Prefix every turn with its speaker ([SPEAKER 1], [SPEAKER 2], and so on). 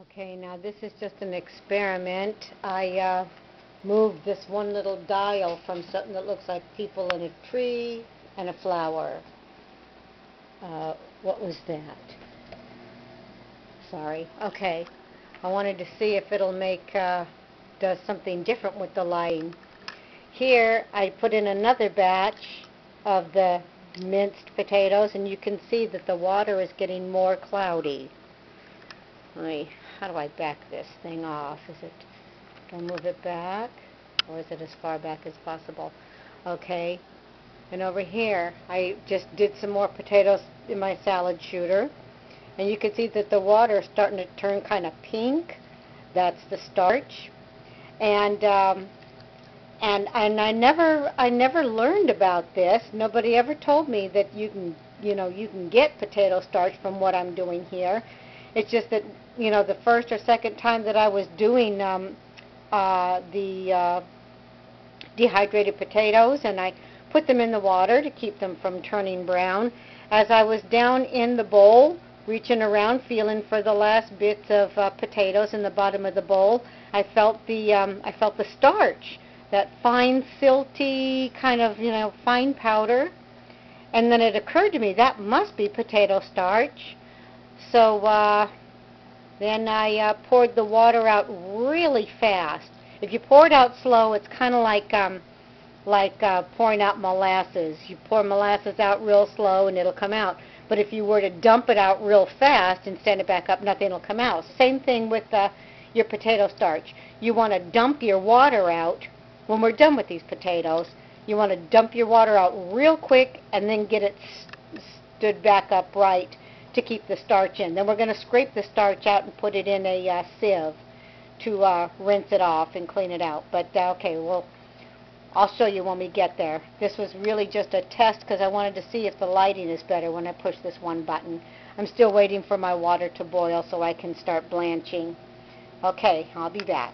[SPEAKER 1] Okay, now this is just an experiment. I moved this one little dial from something that looks like people in a tree and a flower. What was that? Sorry. Okay. I wanted to see if it'll does something different with the lighting. Here, I put in another batch of the minced potatoes, and you can see that the water is getting more cloudy. How do I back this thing off? Do I move it back, or is it as far back as possible? Okay, and over here, I just did some more potatoes in my salad shooter, and you can see that the water is starting to turn kind of pink. That's the starch, and I never learned about this. Nobody ever told me that you can get potato starch from what I'm doing here. It's just that, the first or second time that I was doing the dehydrated potatoes, and I put them in the water to keep them from turning brown. As I was down in the bowl, reaching around, feeling for the last bits of potatoes in the bottom of the bowl, I felt the starch, that fine, silty kind of, fine powder. And then it occurred to me that must be potato starch. So then I poured the water out really fast. If you pour it out slow, it's kind of like pouring out molasses. You pour molasses out real slow and it'll come out. But if you were to dump it out real fast and stand it back up, nothing will come out. Same thing with your potato starch. You want to dump your water out when we're done with these potatoes. You want to dump your water out real quick and then get it stood back up right to keep the starch in. Then we're going to scrape the starch out and put it in a sieve to rinse it off and clean it out. But okay, well, I'll show you when we get there. This was really just a test because I wanted to see if the lighting is better when I push this one button. I'm still waiting for my water to boil so I can start blanching. Okay, I'll be back.